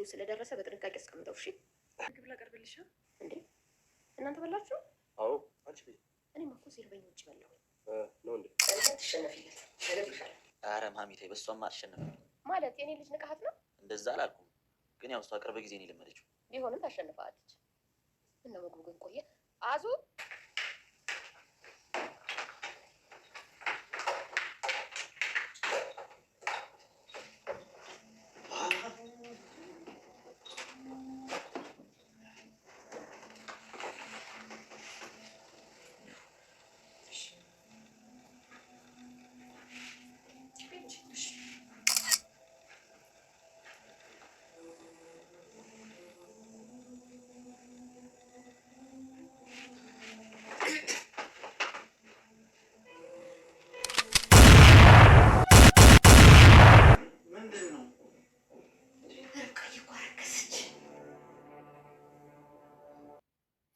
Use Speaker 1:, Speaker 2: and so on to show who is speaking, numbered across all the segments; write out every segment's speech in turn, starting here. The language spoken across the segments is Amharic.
Speaker 1: ጊዜው ስለደረሰ በጥንቃቄ አስቀምጠው። እሺ
Speaker 2: ምግብ ላቀርብልሽ
Speaker 1: እንዴ? እናንተ በላችሁ?
Speaker 3: አዎ አንቺ ቤት
Speaker 1: እኔማ እኮ ሲርበኝ ውጭ በላሁ
Speaker 3: ነው እንዴ?
Speaker 1: ትሸነፊለት ነግሬሻለሁ።
Speaker 4: ኧረ ማሚቴ በሷማ አልሸነፍም።
Speaker 1: ማለት የኔ ልጅ ንቃሃት ነው?
Speaker 4: እንደዛ አላልኩም፣ ግን ያው እሷ ቅርብ ጊዜ ነው የለመደችው።
Speaker 1: ቢሆንም ታሸንፋለች። ምነው ምግቡ ግን ቆየ? አዙ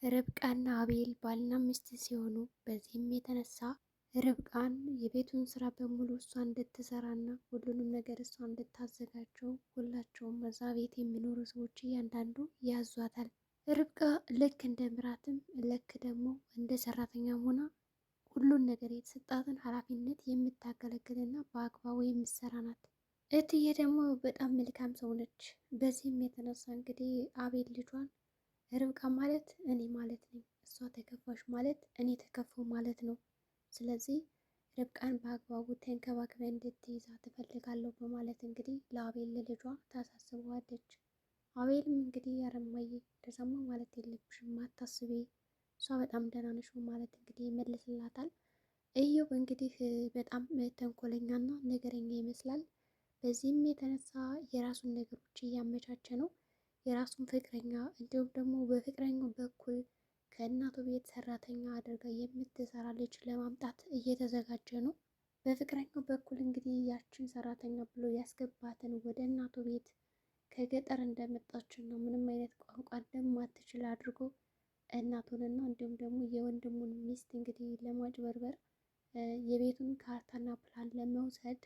Speaker 5: ርብቃና አቤል ባልና ሚስት ሲሆኑ በዚህም የተነሳ ርብቃን የቤቱን ስራ በሙሉ እሷ እንድትሰራና ሁሉንም ነገር እሷ እንድታዘጋጀው ሁላቸውም እዛ ቤት የሚኖሩ ሰዎች እያንዳንዱ ያዟታል። ርብቃ ልክ እንደ ምራትም ልክ ደግሞ እንደ ሰራተኛም ሆና ሁሉን ነገር የተሰጣትን ኃላፊነት የምታገለግልና በአግባቡ የምትሰራ ናት። እትዬ ደግሞ በጣም መልካም ሰው ነች። በዚህም የተነሳ እንግዲህ አቤል ልጇን ርብቃ ማለት እኔ ማለት ነኝ፣ እሷ ተከፋሽ ማለት እኔ ተከፋው ማለት ነው። ስለዚህ ርብቃን በአግባቡ ተንከባክበን እንድትይዛ ትፈልጋለሁ በማለት እንግዲህ ለአቤል ልጇ ታሳስበዋለች። አቤልም እንግዲህ ያረማዬ እንደዛማ ማለት የለብሽም አታስቢ፣ እሷ በጣም ደህና ነሽ ማለት እንግዲህ ይመልስላታል። እዮብ እንግዲህ በጣም ተንኮለኛና ነገረኛ ይመስላል። በዚህም የተነሳ የራሱን ነገሮች እያመቻቸ ነው። የራሱን ፍቅረኛ እንዲሁም ደግሞ በፍቅረኛው በኩል ከእናቱ ቤት ሰራተኛ አድርጋ የምትሰራ ልጅ ለማምጣት እየተዘጋጀ ነው። በፍቅረኛው በኩል እንግዲህ ያችን ሰራተኛ ብሎ ያስገባትን ወደ እናቱ ቤት ከገጠር እንደመጣችን ነው ምንም አይነት ቋንቋ እንደማትችል አድርጎ እናቱንና እንዲሁም ደግሞ የወንድሙን ሚስት እንግዲህ ለማጭበርበር የቤቱን ካርታና ፕላን ለመውሰድ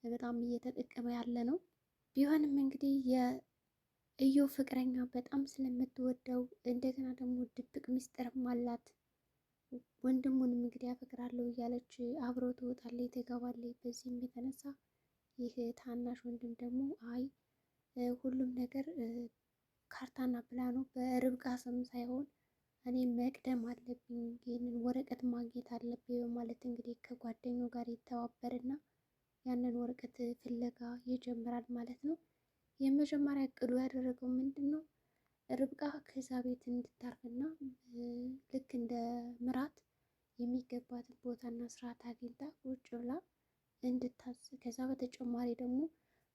Speaker 5: በጣም እየተጠቀመ ያለ ነው። ቢሆንም እንግዲህ እዩ ፍቅረኛ በጣም ስለምትወደው እንደገና ደግሞ ድብቅ ሚስጥርም አላት። ወንድሙንም እንግዲህ አፈቅራለሁ እያለች አብረው ትወጣለች ትገባለች። በዚህም የተነሳ ይህ ታናሽ ወንድም ደግሞ አይ ሁሉም ነገር ካርታና ፕላኑ በርብቃ ስም ሳይሆን እኔ መቅደም አለብኝ፣ ይህንን ወረቀት ማግኘት አለብኝ በማለት እንግዲህ ከጓደኛው ጋር ይተባበርና ያንን ወረቀት ፍለጋ ይጀምራል ማለት ነው። የመጀመሪያ እቅዱ ያደረገው ምንድን ነው? ርብቃ ከዛ ቤት እንድታርፍና ልክ እንደ ምራት የሚገባትን ቦታና ስርዓት አግኝታ ቁጭ ብላ እንድታዝ፣ ከዛ በተጨማሪ ደግሞ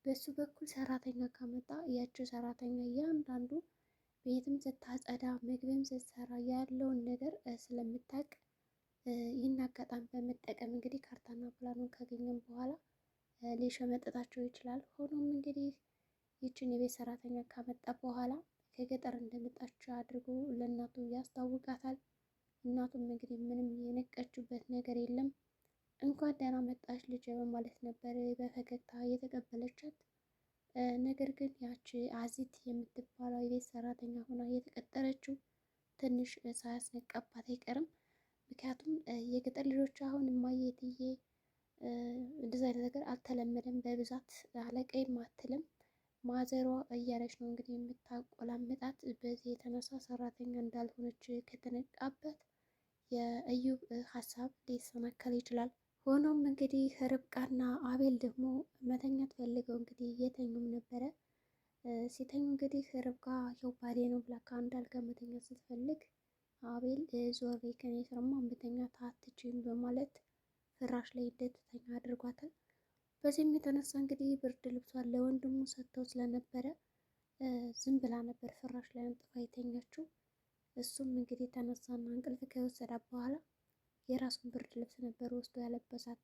Speaker 5: በሱ በኩል ሰራተኛ ካመጣ ያቸው ሰራተኛ እያንዳንዱ ቤትም ስታጸዳ ምግብም ስትሰራ ያለውን ነገር ስለምታውቅ ይህን አጋጣሚ በመጠቀም እንግዲህ ካርታና ፕላኑን ካገኘም በኋላ ሊሸመጥጣቸው ይችላል። ሆኖም እንግዲህ ይችን የቤት ሰራተኛ ካመጣ በኋላ ከገጠር እንደመጣች አድርጎ ለእናቱ ያስታውቃታል። እናቱም እንግዲህ ምንም የነቀችበት ነገር የለም። እንኳን ደህና መጣች ልጅ በማለት ነበር በፈገግታ የተቀበለቻት። ነገር ግን ያቺ አዚት የምትባለው የቤት ሰራተኛ ሆና የተቀጠረችው ትንሽ ሳያስነቃባት አይቀርም። ምክንያቱም የገጠር ልጆች አሁን እማዬ እትዬ እንደዚህ አይነት ነገር አልተለመደም፣ በብዛት አለቀይም አትልም ማዘሯ እያለች ነው እንግዲህ የምታቆላምጣት። በዚህ የተነሳ ሰራተኛ እንዳልሆነች ከተነቃበት የእዩብ ሀሳብ ሊሰናከል ይችላል። ሆኖም እንግዲህ ርብቃና አቤል ደግሞ መተኛት ፈልገው እንግዲህ እየተኙም ነበረ። ሲተኙ እንግዲህ ርብቃ ያው ባሌ ነው ብላ ከአንድ አልጋ መተኛት ስትፈልግ አቤል ዞሬ ከኔ ስርማ መተኛት አትችይም በማለት ፍራሽ ላይ እንድትተኛ አድርጓታል። በዚህም የተነሳ እንግዲህ ብርድ ልብሷን ለወንድሙ ሰጥተው ስለነበረ ዝም ብላ ነበር ፍራሽ ላይ አንጥፋ የተኛችው። እሱም እንግዲህ ተነሳና እንቅልፍ ከወሰዳት በኋላ የራሱን ብርድ ልብስ ነበር ወስዶ ያለበሳት።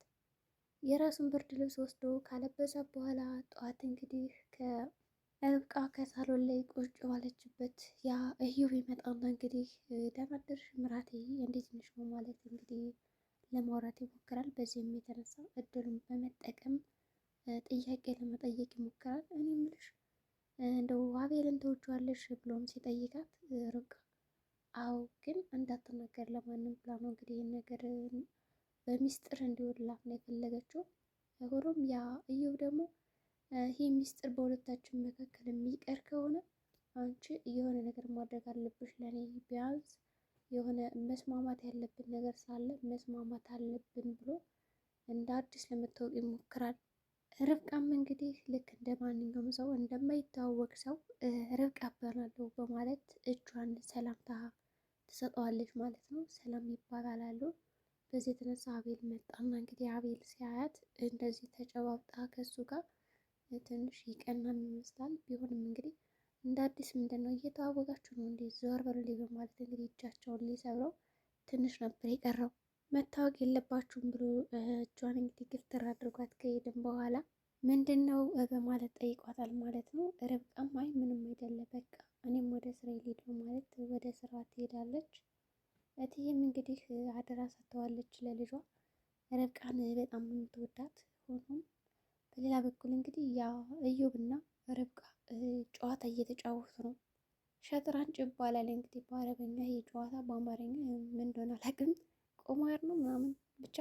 Speaker 5: የራሱን ብርድ ልብስ ወስዶ ካለበሳት በኋላ ጠዋት እንግዲህ ከርብቃ ከሳሎን ላይ ቁጭ ባለችበት ያ እዩብ ይመጣና እንግዲህ ደህና አደርሽ ምራቴ እንዴት ነሽ ማለት እንግዲህ ለማውራት ይሞክራል። በዚህም የተነሳ እድሉን በመጠቀም ጥያቄ ለመጠየቅ ይሞክራል። እኔ የምልሽ እንደው አቤልን ተወጂዋለሽ ብሎም ሲጠይቃት ርብቃ አዎ ግን እንዳትናገር ለማንም ብላ ነው እንግዲህ ይህን ነገር በሚስጥር እንዲወድላት ነው የፈለገችው። ሆኖም ያ እዮብ ደግሞ ይህ ሚስጥር በሁለታችን መካከል የሚቀር ከሆነ አንቺ የሆነ ነገር ማድረግ አለብሽ፣ ለእኔ ቢያንስ የሆነ መስማማት ያለብን ነገር ስላለ መስማማት አለብን ብሎ እንደ አዲስ ለመታወቅ ይሞክራል። ርብቃም እንግዲህ ልክ እንደ ማንኛውም ሰው እንደማይተዋወቅ ሰው ርብቃ እባላለሁ በማለት እጇን ሰላምታ ትሰጠዋለች ማለት ነው። ሰላም ይባባላሉ። በዚህ የተነሳ አቤል መጣና እንግዲህ አቤል ሲያያት እንደዚህ ተጨባብጣ ከሱ ጋር ትንሽ ይቀናም ይመስላል። ቢሆንም እንግዲህ እንደ አዲስ ምንድን ነው እየተዋወቃችሁ ነው እንዴ ዘወር በሉልኝ በማለት እንግዲህ እጃቸውን ሊሰብረው ትንሽ ነበር የቀረው። መታወቅ የለባችሁም ብሎ እጇን እንግዲህ ግፍትር አድርጓት ከሄድም በኋላ ምንድን ነው በማለት ጠይቋታል ማለት ነው። ርብቃም አይ ምንም አይደለ በቃ እኔም ወደ ስራ ልሄድ በማለት ወደ ስራ ትሄዳለች። እትዬም እንግዲህ አደራ ሰጥተዋለች ለልጇ ርብቃን በጣም የምትወዳት። ሆኖም በሌላ በኩል እንግዲህ ያ እዮብና ርብቃ ጨዋታ እየተጫወቱ ነው። ሸጥራንጭ ይባላል እንግዲህ በአረበኛ ይህ ጨዋታ፣ በአማርኛ ምን እንደሆነ አላውቅም። ቁማር ነው ምናምን ብቻ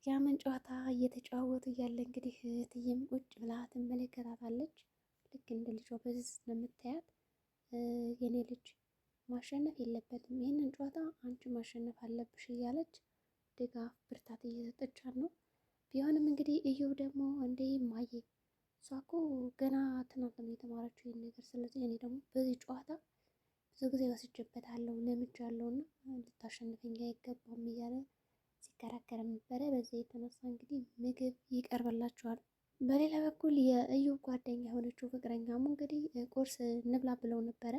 Speaker 5: ያንን ጨዋታ እየተጫወቱ እያለ እንግዲህ እትዬም ቁጭ ብላ ትመለከታታለች። ልክ እንደ ልጇ በዚህ ስለምታያት የኔ ልጅ ማሸነፍ የለበትም ይህንን ጨዋታ አንቺ ማሸነፍ አለብሽ እያለች ድጋፍ ብርታት እየሰጠቻት ነው። ቢሆንም እንግዲህ እዮብ ደግሞ እንዴ ማየ እሷ እኮ ገና ትናንት ነው የተማረችው ይህን ነገር፣ ስለዚህ እኔ ደግሞ በዚህ ጨዋታ ብዙ ጊዜ ወስጄበታለሁ ለምጃለሁ እና ልታሸንፈኝ አይገባም እያለ ሲከራከርም ነበረ። በዚህ የተነሳ እንግዲህ ምግብ ይቀርብላቸዋል። በሌላ በኩል የእዮብ ጓደኛ የሆነችው ፍቅረኛሙ እንግዲህ ቁርስ እንብላ ብለው ነበረ።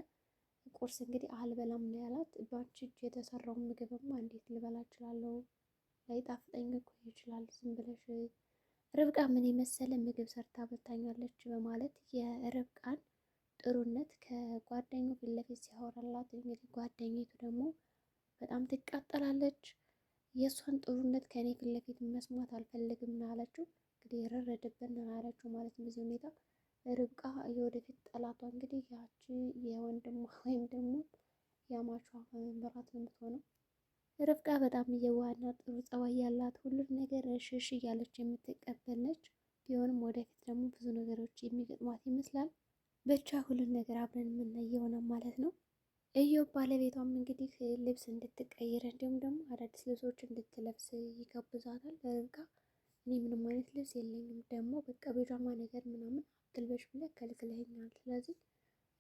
Speaker 5: ቁርስ እንግዲህ አልበላም ነው ያላት። በአንቺ እጅ የተሰራውን ምግብማ እንዴት ልበላ እችላለሁ? ላይጣፍጠኝ እኮ ይችላል። ዝም ብለሽ ርብቃ ምን የመሰለ ምግብ ሰርታ በልታኛለች በማለት የርብቃን ጥሩነት ከጓደኛው ፊት ለፊት ሲያወራላት እንግዲህ ጓደኛቱ ደግሞ በጣም ትቃጠላለች። የእሷን ጥሩነት ከእኔ ፊት ለፊት መስማት አልፈልግም ነው ያለችው። እንግዲህ የረረደብን ነው ያለችው ማለት በዚህ ሁኔታ ርብቃ የወደፊት ጠላቷ እንግዲህ ያቺ የወንድሟ ወይም ደግሞ የአማቿ ምራት ነው የምትሆነው። ርብቃ በጣም እየዋህና ጥሩ ጸባይ ያላት ሁሉም ነገር እሽሽ እያለች የምትቀበል ነች። ቢሆንም ወደፊት ደግሞ ብዙ ነገሮች የሚገጥሟት ይመስላል። ብቻ ሁሉን ነገር አብረን የምናይ ይሆናል ማለት ነው። እዮብ ባለቤቷም እንግዲህ ልብስ እንድትቀይር እንዲሁም ደግሞ አዳዲስ ልብሶች እንድትለብስ ይጋብዛታል። ርብቃ እኔ ምንም አይነት ልብስ የለኝም ደግሞ በቃ ቢጃማ ነገር ምናምን አትልበሽ ብለህ ከልክለኸኛል፣ ስለዚህ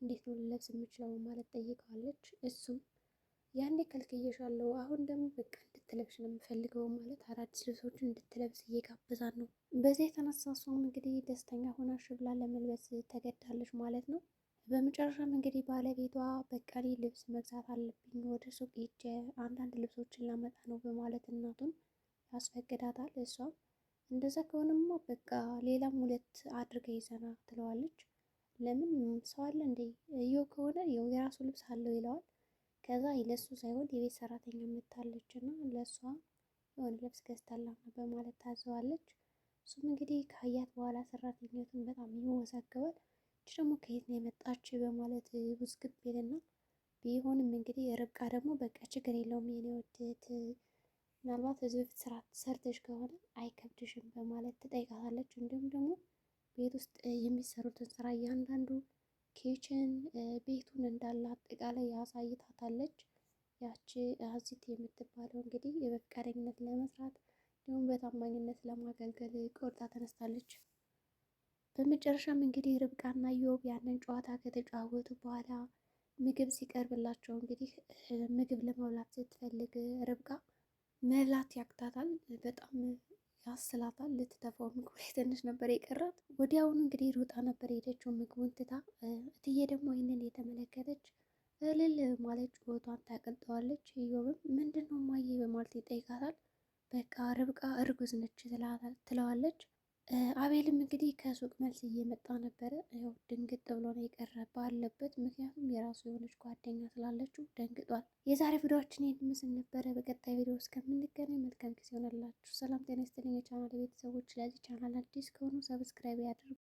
Speaker 5: እንዴት ነው ልለብስ የምችለው ማለት ጠይቀዋለች። እሱም ያኔ ከልክዬሻለሁ አሁን ደግሞ በቃ እንድትለብሽ ነው የምፈልገው ማለት አዳዲስ ልብሶችን እንድትለብስ እየጋበዛት ነው። በዚህ የተነሳ እሷም እንግዲህ ደስተኛ ሆና ሽብላ ለመልበስ ተገዳለች ማለት ነው። በመጨረሻም እንግዲህ ባለቤቷ በቃ እኔ ልብስ መግዛት አለብኝ ወደ ሱቅ ሄጄ አንዳንድ ልብሶችን ላመጣ ነው በማለት እናቱን ያስፈቅዳታል። እሷም እንደዛ ከሆነማ በቃ ሌላም ሁለት አድርገ ይዘና ትለዋለች። ለምን ሰው አለ እንዴ እዮብ ከሆነ የራሱ ልብስ አለው ይለዋል። ከዛ ለሱ ሳይሆን የቤት ሰራተኛ የምታለች እና ለእሷ የሆነ ልብስ ገዝታላት በማለት ታዘዋለች። እሱም እንግዲህ ካያት በኋላ ሰራተኛቱን በጣም ይወዛገባል። እች ደግሞ ከየት ነው የመጣች በማለት ውዝግብ ይልና ቢሆንም እንግዲህ ርብቃ ደግሞ በቃ ችግር የለውም የኔ ወደት ምናልባት እዚህ በፊት ስራ ሰርተሽ ከሆነ አይከብድሽም በማለት ትጠይቃታለች። እንዲሁም ደግሞ ቤት ውስጥ የሚሰሩትን ስራ እያንዳንዱ ኪችን ቤቱን እንዳለ አጠቃላይ ያሳይታታለች። ያቺ አዚት የምትባለው እንግዲህ በፈቃደኝነት ለመስራት እንዲሁም በታማኝነት ለማገልገል ቆርጣ ተነስታለች። በመጨረሻም እንግዲህ ርብቃና እዮብ ያንን ጨዋታ ከተጫወቱ በኋላ ምግብ ሲቀርብላቸው እንግዲህ ምግብ ለመብላት ስትፈልግ ርብቃ መብላት ያቅታታል። በጣም ያስላታል። ልትተፋው ምግቡ ላይ ትንሽ ነበር የቀራት። ወዲያውኑ እንግዲህ ሩጣ ነበር የሄደችው ምግቡን ትታ። እትዬ ደግሞ ይህንን የተመለከተች እልል ማለት ጩኸቷን ታቀልጠዋለች። እዮብም ምንድን ነው እማዬ በማለት ይጠይቃታል። በቃ ርብቃ እርጉዝ ነች ትለዋለች። አቤልም እንግዲህ ከሱቅ መልስ እየመጣ ነበረ። ያው ድንግጥ ብሎ ነው የቀረ ባለበት፣ ምክንያቱም የራሱ የሆነች ጓደኛ ስላለችው ደንግጧል። የዛሬ ቪዲዮችን ይህን ምስል ነበረ። በቀጣይ ቪዲዮ እስከምንገናኝ መልካም ጊዜ ሆነላችሁ። ሰላም ጤና ይስጥልኝ የቻናል ቤተሰቦች። ለዚህ ቻናል አዲስ ከሆኑ ሰብስክራይብ ያድርጉ።